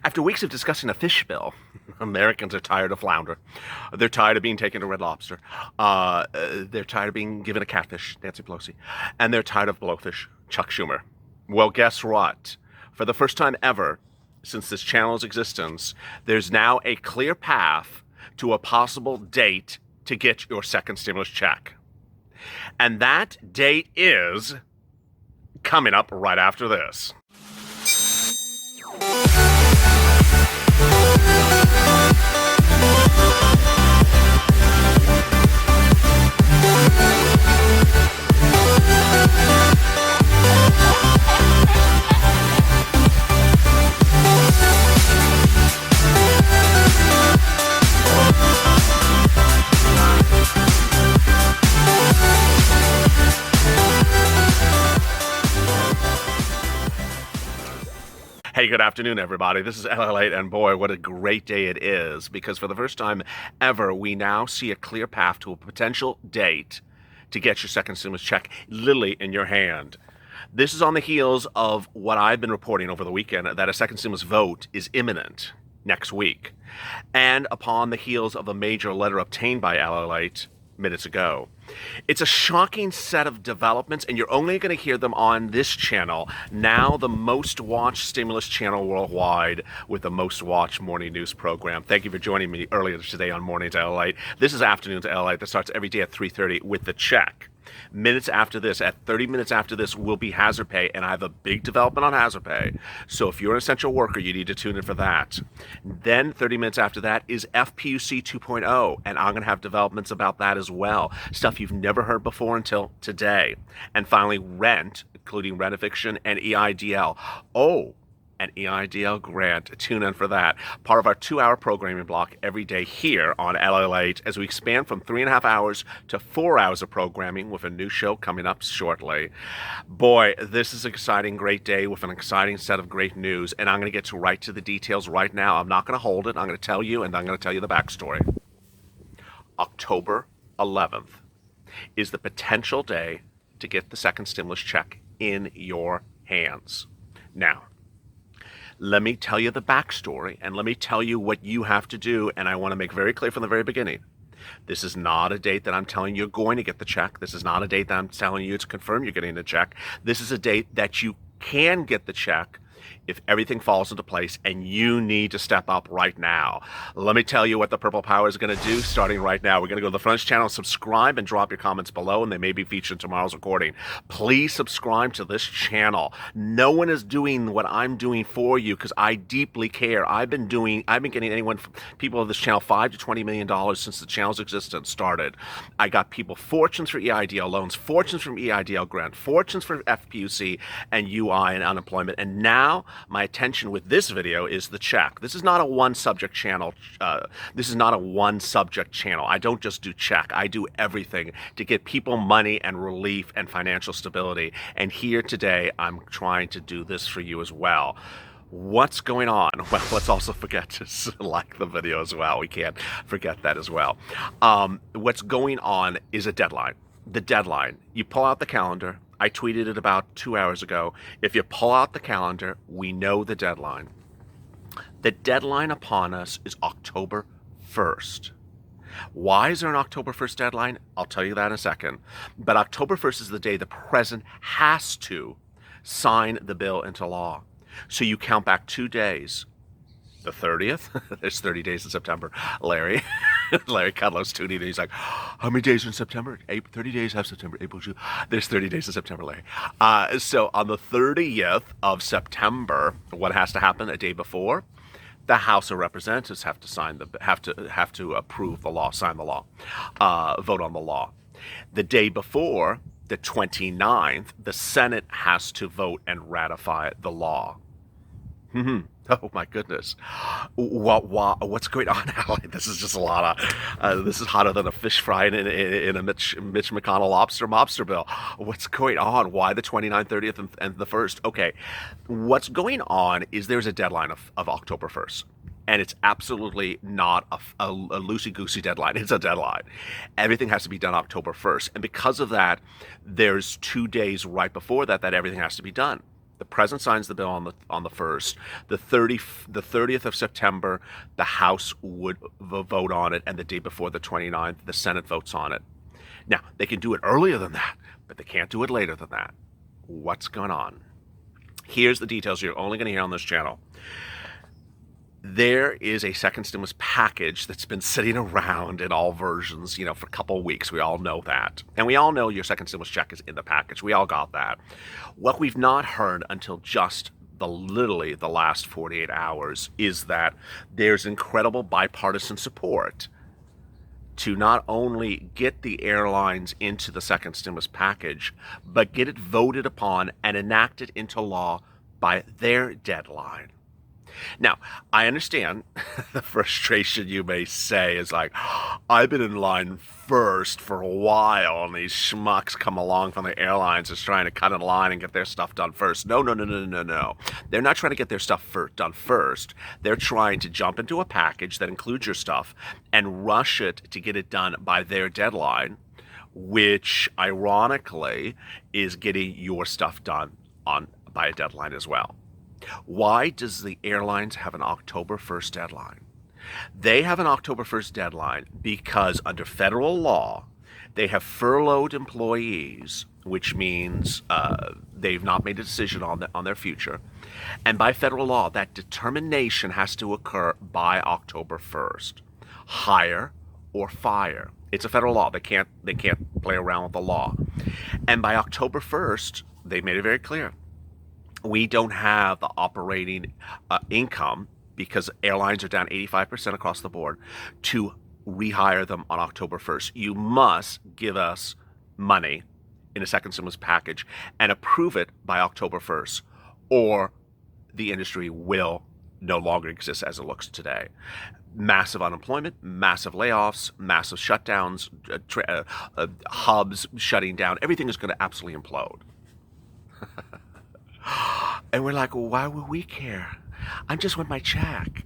After weeks of discussing a fish bill, Americans are tired of flounder. They're tired of being taken to Red Lobster. They're tired of being given a catfish, Nancy Pelosi. And they're tired of blowfish, Chuck Schumer. Well, guess what? For the first time ever since this channel's existence, there's now a clear path to a possible date to get your second stimulus check. And that date is coming up right after this. Hey, good afternoon, everybody. This is LALATE, and boy, what a great day it is, because for the first time ever, we now see a clear path to a potential date to get your second stimulus check literally in your hand. This is on the heels of what I've been reporting over the weekend, that a second stimulus vote is imminent next week, and upon the heels of a major letter obtained by LALATE minutes ago. It's a shocking set of developments, and you're only going to hear them on this channel, now the most watched stimulus channel worldwide with the most watched morning news program. Thank you for joining me earlier today on Mornings LALATE. This is Afternoons LALATE that starts every day at 3:30 with the check. Minutes after this, at 30 minutes after this, will be hazard pay, and I have a big development on hazard pay. So if you're an essential worker, you need to tune in for that. Then 30 minutes after that is FPUC 2.0, and I'm going to have developments about that as well. Stuff you've never heard before until today. And finally, rent, including rent eviction and EIDL. Oh, an EIDL grant. Tune in for that. Part of our 2-hour programming block every day here on LALATE as we expand from 3.5 hours to 4 hours of programming with a new show coming up shortly. Boy, this is an exciting, great day with an exciting set of great news, and I'm going to get right to the details right now. I'm not going to hold it. I'm going to tell you, and I'm going to tell you the backstory. October 11th is the potential day to get the second stimulus check in your hands. Now, let me tell you the backstory, and let me tell you what you have to do, and I want to make very clear from the very beginning. This is not a date that I'm telling you you're going to get the check. This is not a date that I'm telling you to confirm you're getting the check. This is a date that you can get the check if everything falls into place, and you need to step up right now. Let me tell you what the Purple Power is going to do starting right now. We're going to go to the front channel, subscribe, and drop your comments below, and they may be featured in tomorrow's recording. Please subscribe to this channel. No one is doing what I'm doing for you because I deeply care. I've been getting anyone from people of this channel $5 to $20 million since the channel's existence started. I got people fortunes for EIDL loans, fortunes from EIDL grant, fortunes for FPUC and UI and unemployment, and now my attention with this video is the check. This is not a one subject channel. This is not a one subject channel. I don't just do check. I do everything to get people money and relief and financial stability. And here today, I'm trying to do this for you as well. What's going on? Well, let's also forget to like the video as well. We can't forget that as well. What's going on is a deadline. The deadline. You pull out the calendar. I tweeted it about 2 hours ago. If you pull out the calendar, we know the deadline. The deadline upon us is October 1st. Why is there an October 1st deadline? I'll tell you that in a second. But October 1st is the day the president has to sign the bill into law. So you count back 2 days. The 30th, there's 30 days in September. Larry Kudlow's tuning in. He's like, how many days in September? 30 days have September, April, June. There's 30 days in September, Larry. So on the 30th of September, what has to happen a day before? The House of Representatives have to approve the law, sign the law, vote on the law. The day before, the 29th, the Senate has to vote and ratify the law. Oh my goodness. What's going on now? This is just a lot of, this is hotter than a fish fry in a Mitch McConnell mobster bill. What's going on? Why the 29th, 30th, and the 1st? Okay, what's going on is there's a deadline of October 1st. And it's absolutely not a loosey-goosey deadline. It's a deadline. Everything has to be done October 1st. And because of that, there's 2 days right before that everything has to be done. The president signs the bill on the 1st. The 30th of September, the House would vote on it, and the day before, the 29th, the Senate votes on it. Now, they can do it earlier than that, but they can't do it later than that. What's going on? Here's the details you're only going to hear on this channel. There is a second stimulus package that's been sitting around in all versions, for a couple of weeks. We all know that. And we all know your second stimulus check is in the package. We all got that. What we've not heard until just literally the last 48 hours is that there's incredible bipartisan support to not only get the airlines into the second stimulus package, but get it voted upon and enacted into law by their deadline. Now, I understand the frustration you may say is like, I've been in line first for a while, and these schmucks come along from the airlines is trying to cut in line and get their stuff done first. No. They're not trying to get their stuff done first. They're trying to jump into a package that includes your stuff and rush it to get it done by their deadline, which ironically is getting your stuff done by a deadline as well. Why does the airlines have an October 1st deadline? They have an October 1st deadline because under federal law, they have furloughed employees, which means they've not made a decision on their future. And by federal law, that determination has to occur by October 1st. Hire or fire. It's a federal law. They can't play around with the law. And by October 1st, they made it very clear. We don't have the operating income, because airlines are down 85% across the board, to rehire them on October 1st. You must give us money in a second stimulus package and approve it by October 1st, or the industry will no longer exist as it looks today. Massive unemployment, massive layoffs, massive shutdowns, hubs shutting down. Everything is going to absolutely implode. And we're like, well, why would we care? I'm just with my check.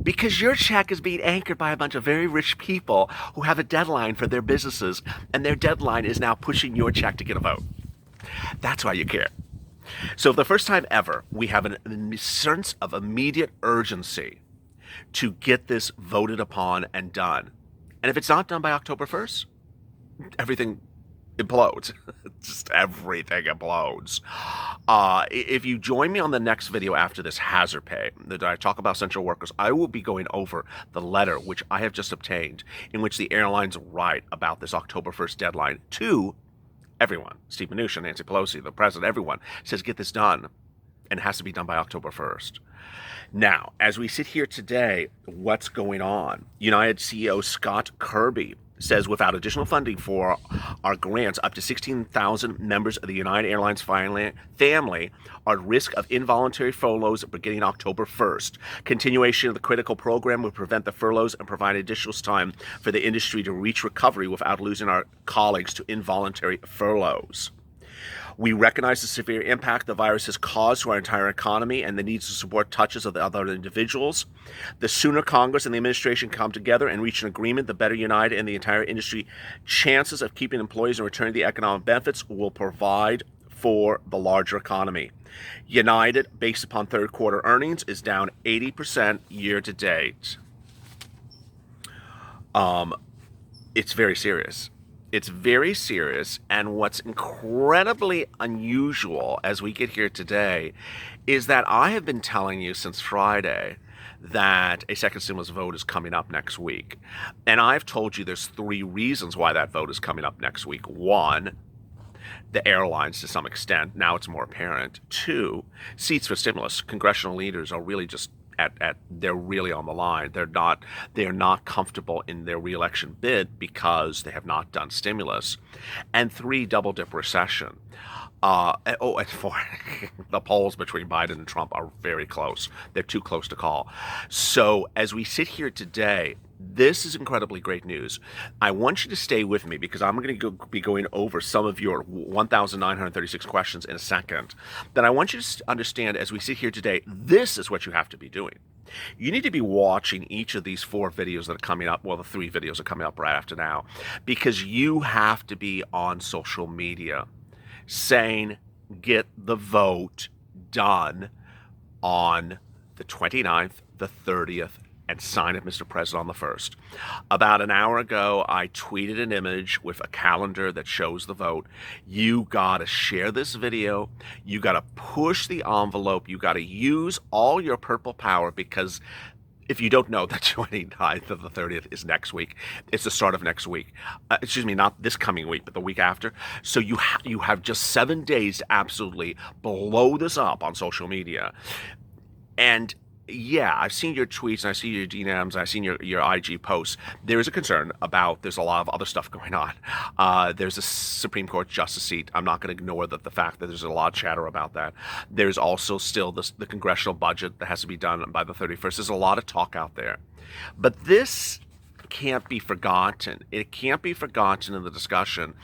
Because your check is being anchored by a bunch of very rich people who have a deadline for their businesses, and their deadline is now pushing your check to get a vote. That's why you care. So for the first time ever, we have a sense of immediate urgency to get this voted upon and done. And if it's not done by October 1st, everything implodes. Just everything implodes. If you join me on the next video after this hazard pay that I talk about essential workers, I will be going over the letter which I have just obtained, in which the airlines write about this October 1st deadline to everyone. Steve Mnuchin, Nancy Pelosi, the president, everyone says get this done, and it has to be done by October 1st. Now, as we sit here today, what's going on? United CEO Scott Kirby says without additional funding for our grants, up to 16,000 members of the United Airlines family are at risk of involuntary furloughs beginning October 1st. Continuation of the critical program would prevent the furloughs and provide additional time for the industry to reach recovery without losing our colleagues to involuntary furloughs. We recognize the severe impact the virus has caused to our entire economy and the needs to support touches of the other individuals. The sooner Congress and the administration come together and reach an agreement, the better United and the entire industry chances of keeping employees and returning the economic benefits will provide for the larger economy. United, based upon third quarter earnings, is down 80% year to date. It's very serious. It's very serious, and what's incredibly unusual as we get here today is that I have been telling you since Friday that a second stimulus vote is coming up next week. And I've told you there's 3 reasons why that vote is coming up next week. 1, the airlines to some extent. Now it's more apparent. 2, seats for stimulus. Congressional leaders are really just they're really on the line. They're not comfortable in their reelection bid because they have not done stimulus. And 3, double dip recession. And 4, the polls between Biden and Trump are very close. They're too close to call. So as we sit here today, this is incredibly great news. I want you to stay with me because I'm going to be going over some of your 1,936 questions in a second. Then I want you to understand as we sit here today, this is what you have to be doing. You need to be watching each of these 4 videos that are coming up. Well, the 3 videos are coming up right after now, because you have to be on social media saying, get the vote done on the 29th, the 30th, and sign it, Mr. President, on the 1st. About an hour ago, I tweeted an image with a calendar that shows the vote. You gotta share this video. You gotta push the envelope. You gotta use all your purple power, because if you don't know, the 29th of the 30th is next week. It's the start of next week. Excuse me, not this coming week, but the week after. So you have just 7 days to absolutely blow this up on social media. And yeah, I've seen your tweets, and I see your DMs, and I've seen your IG posts. There is a concern about, there's a lot of other stuff going on. There's a Supreme Court justice seat. I'm not going to ignore the fact that there's a lot of chatter about that. There's also still the congressional budget that has to be done by the 31st. There's a lot of talk out there. But this can't be forgotten. It can't be forgotten in the discussion.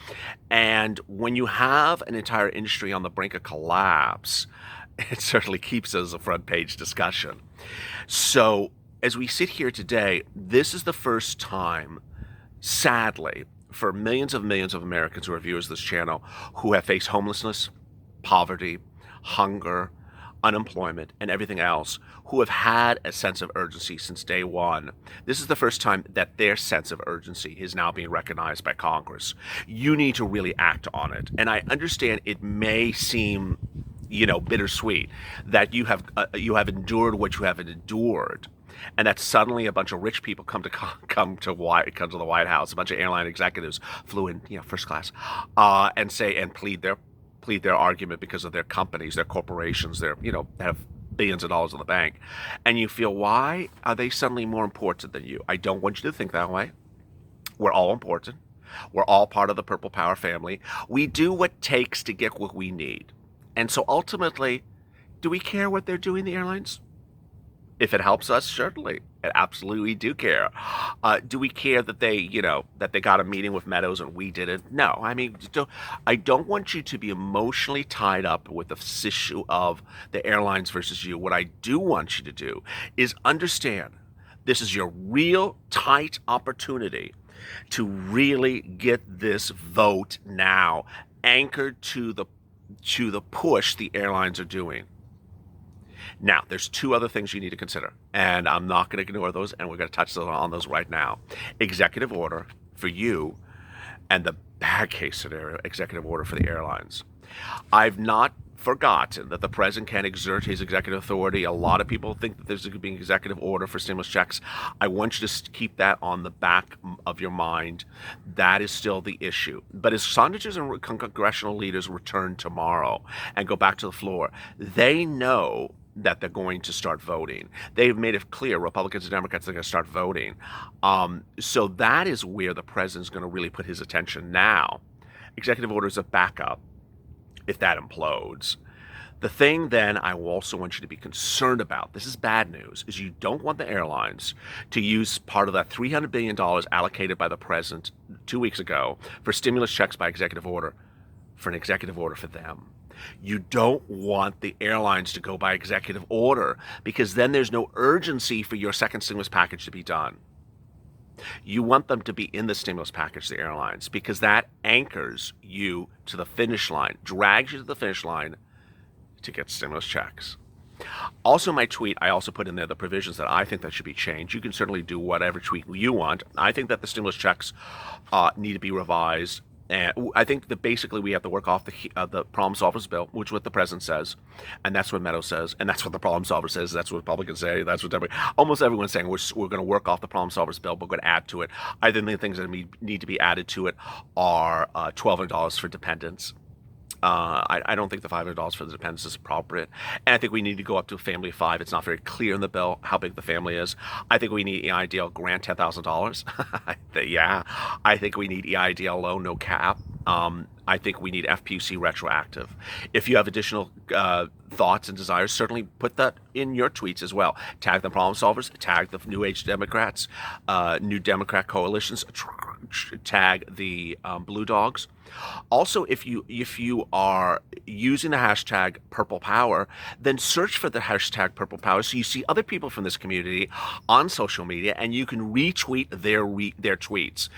And when you have an entire industry on the brink of collapse, it certainly keeps it as a front page discussion. So as we sit here today, this is the first time, sadly, for millions of Americans who are viewers of this channel, who have faced homelessness, poverty, hunger, unemployment, and everything else, who have had a sense of urgency since day one. This is the first time that their sense of urgency is now being recognized by Congress. You need to really act on it. And I understand it may seem, bittersweet that you have endured what you have endured, and that suddenly a bunch of rich people come to the White House. A bunch of airline executives flew in, first class, and plead their argument because of their companies, their corporations, have billions of dollars in the bank, and you feel, why are they suddenly more important than you? I don't want you to think that way. We're all important. We're all part of the Purple Power family. We do what it takes to get what we need. And so ultimately, do we care what they're doing, the airlines? If it helps us, certainly. And absolutely we do care. Do we care that they got a meeting with Meadows and we didn't? No. I mean, I don't want you to be emotionally tied up with the issue of the airlines versus you. What I do want you to do is understand this is your real tight opportunity to really get this vote now anchored to the push the airlines are doing. Now, there's two other things you need to consider, and I'm not going to ignore those, and we're going to touch on those right now. Executive order for you, and the bad case scenario, executive order for the airlines. I've not forgotten that the president can exert his executive authority. A lot of people think that there's going to be an executive order for stimulus checks. I want you to keep that on the back of your mind. That is still the issue. But as senators and congressional leaders return tomorrow and go back to the floor, they know that they're going to start voting. They've made it clear, Republicans and Democrats, are going to start voting. So that is where the president's going to really put his attention now. Executive order is a backup if that implodes. The thing then I also want you to be concerned about, this is bad news, is you don't want the airlines to use part of that $300 billion allocated by the president 2 weeks ago for stimulus checks by executive order for an executive order for them. You don't want the airlines to go by executive order, because then there's no urgency for your second stimulus package to be done. You want them to be in the stimulus package, the airlines, because that anchors you to the finish line, drags you to the finish line to get stimulus checks. Also, my tweet, I also put in there the provisions that I think that should be changed. You can certainly do whatever tweet you want. I think that the stimulus checks need to be revised. And I think that basically we have to work off the problem solvers bill, which is what the president says, and that's what Meadows says, and that's what the problem solver says. That's what Republicans say. That's what almost everyone's saying. We're going to work off the problem solvers bill, but we're going to add to it. I think the things that need to be added to it are $1,200 for dependents. I don't think the $500 for the dependents is appropriate. And I think we need to go up to a family of 5. It's not very clear in the bill how big the family is. I think we need EIDL grant $10,000. Yeah. I think we need EIDL loan, no cap. I think we need FPUC retroactive. If you have additional thoughts and desires, certainly put that in your tweets as well. Tag the problem solvers, tag the New Age Democrats, New Democrat coalitions, tag the Blue Dogs. Also, if you are using the hashtag Purple Power, then search for the hashtag Purple Power so you see other people from this community on social media and you can retweet their tweets.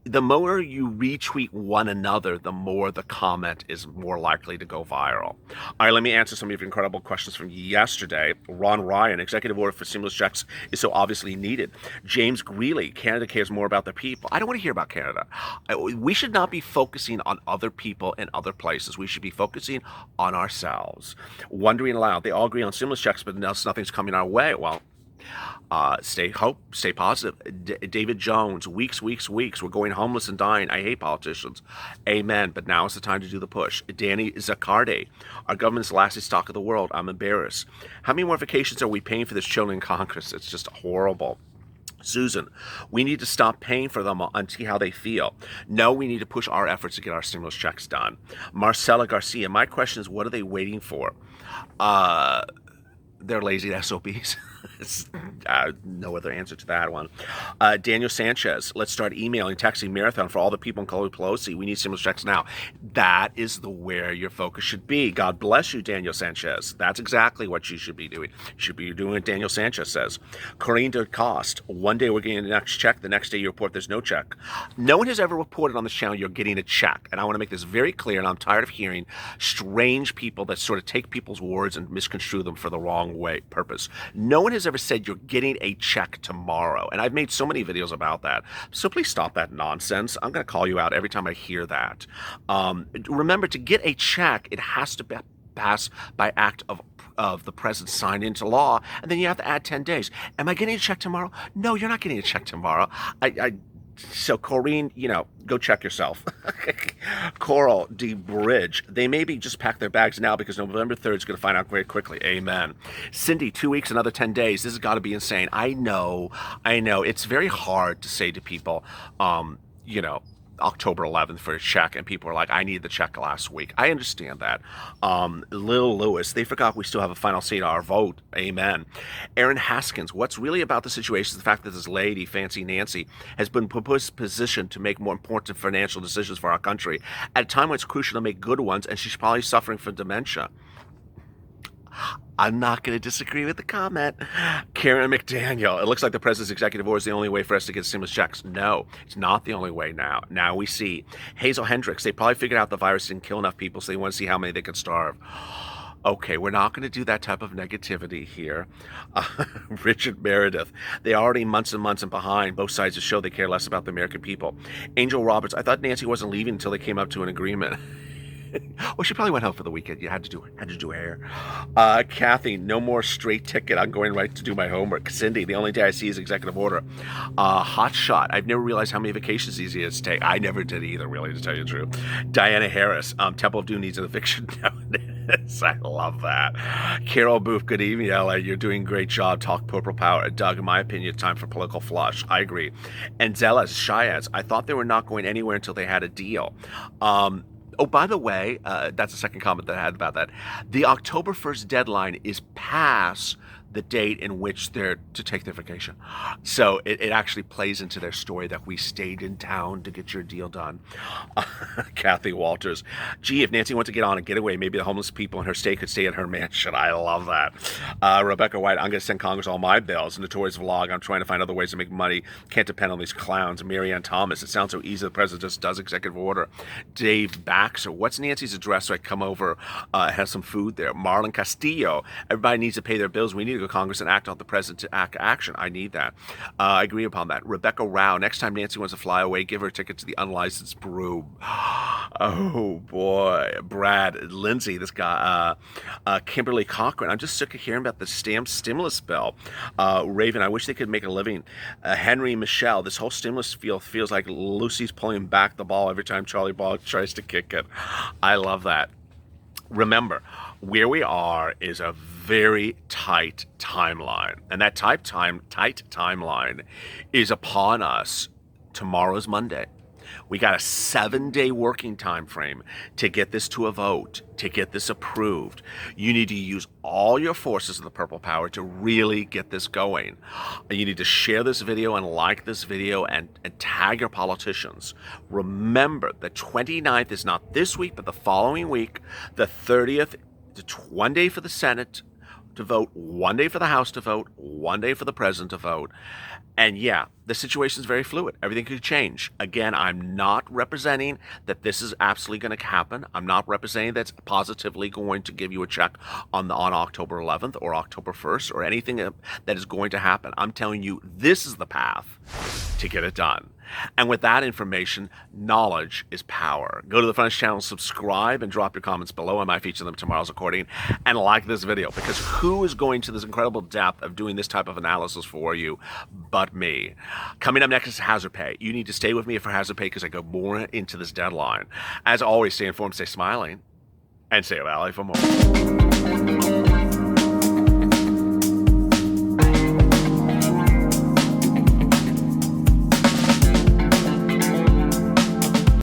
the more you retweet one another, the more the comment is more likely to go viral. All right, let me answer some of your incredible questions from yesterday. Ron Ryan, executive order for stimulus checks is so obviously needed. James Greeley, Canada cares more about the people. I don't want to hear about Canada. We should not be focusing on other people in other places. We should be focusing on ourselves. Wondering aloud, they all agree on stimulus checks, but nothing's coming our way. Well, stay positive. David Jones, weeks. We're going homeless and dying. I hate politicians. Amen. But now is the time to do the push. Danny Zaccardi, our government's the last stock of the world. I'm embarrassed. How many more vacations are we paying for this children in Congress? It's just horrible. Susan, we need to stop paying for them and see how they feel. No, we need to push our efforts to get our stimulus checks done. Marcela Garcia, my question is, what are they waiting for? They're lazy SOBs. No other answer to that one. Daniel Sanchez, let's start emailing, texting marathon for all the people in Pelosi. We need stimulus checks now. That is where your focus should be. God bless you, Daniel Sanchez. That's exactly what you should be doing. You should be doing what Daniel Sanchez says. Corinne DeCoste, one day we're getting the next check, the next day you report there's no check. No one has ever reported on this channel you're getting a check. And I want to make this very clear, and I'm tired of hearing strange people that sort of take people's words and misconstrue them for the wrong purpose. No one has ever said you're getting a check tomorrow. And I've made so many videos about that. So please stop that nonsense. I'm going to call you out every time I hear that. Remember, to get a check, it has to be passed by act of the president signed into law, and then you have to add 10 days. Am I getting a check tomorrow? No, you're not getting a check tomorrow. So, Corrine, go check yourself. Coral D. Bridge, they maybe just pack their bags now because November 3rd is going to find out very quickly. Amen. Cindy, 2 weeks, another 10 days. This has got to be insane. I know. It's very hard to say to people, October 11th for a check, and people are like, I need the check last week. I understand that. Lil Lewis, they forgot we still have a final say to our vote. Amen. Aaron Haskins, what's really about the situation is the fact that this lady, Fancy Nancy, has been positioned to make more important financial decisions for our country at a time when it's crucial to make good ones, and she's probably suffering from dementia. I'm not going to disagree with the comment. Karen McDaniel, it looks like the president's executive order is the only way for us to get stimulus checks. No, it's not the only way now. Now we see. Hazel Hendricks, they probably figured out the virus didn't kill enough people, so they want to see how many they can starve. Okay, we're not going to do that type of negativity here. Richard Meredith, they are already months and months and behind. Both sides to show they care less about the American people. Angel Roberts, I thought Nancy wasn't leaving until they came up to an agreement. Well, she probably went out for the weekend. You had to do hair. Kathy, no more straight ticket. I'm going right to do my homework. Cindy, the only day I see is executive order. Hot shot. I've never realized how many vacations these is to take. I never did either, really, to tell you the truth. Diana Harris, Temple of Doom needs an eviction notice. I love that. Carol Booth, good evening, LA. You're doing a great job. Talk Purple Power. Doug, in my opinion, it's time for political flush. I agree. And Zealous, Shiaz, I thought they were not going anywhere until they had a deal. Oh, by the way, that's the second comment that I had about that. The October 1st deadline is past the date in which they're to take their vacation. So it actually plays into their story that we stayed in town to get your deal done. Kathy Walters, gee, if Nancy wants to get on a getaway, maybe the homeless people in her state could stay at her mansion. I love that. Rebecca White, I'm going to send Congress all my bills. Notorious Vlog, I'm trying to find other ways to make money. Can't depend on these clowns. Marianne Thomas, it sounds so easy. The president just does executive order. Dave Baxter, what's Nancy's address so I come over have some food there? Marlon Castillo, everybody needs to pay their bills. We need to go to Congress and act on the president to act action. I need that. I agree upon that. Rebecca Rao, next time Nancy wants to fly away, give her a ticket to the unlicensed broom. Oh boy. Brad, Lindsay, this guy, Kimberly Cochran, I'm just sick of hearing about the stamped stimulus bill. Raven, I wish they could make a living. Henry Michelle, this whole stimulus feels like Lucy's pulling back the ball every time Charlie Ball tries to kick it. I love that. Remember, where we are is a very tight timeline. And that tight timeline is upon us. Tomorrow's Monday. We got a 7-day working time frame to get this to a vote, to get this approved. You need to use all your forces of the Purple Power to really get this going. You need to share this video and like this video and tag your politicians. Remember, the 29th is not this week, but the following week. The 30th, it's one day for the Senate, to vote, 1 day for the House to vote, 1 day for the President to vote. And yeah, the situation is very fluid. Everything could change. Again, I'm not representing that this is absolutely going to happen. I'm not representing that's positively going to give you a check on October 11th or October 1st or anything that is going to happen. I'm telling you, this is the path to get it done. And with that information, knowledge is power. Go to the French channel, subscribe, and drop your comments below. I might feature them tomorrow's recording. And like this video, because who is going to this incredible depth of doing this type of analysis for you but me? Coming up next is hazard pay. You need to stay with me for hazard pay because I go more into this deadline. As always, stay informed, stay smiling, and stay Valley for more.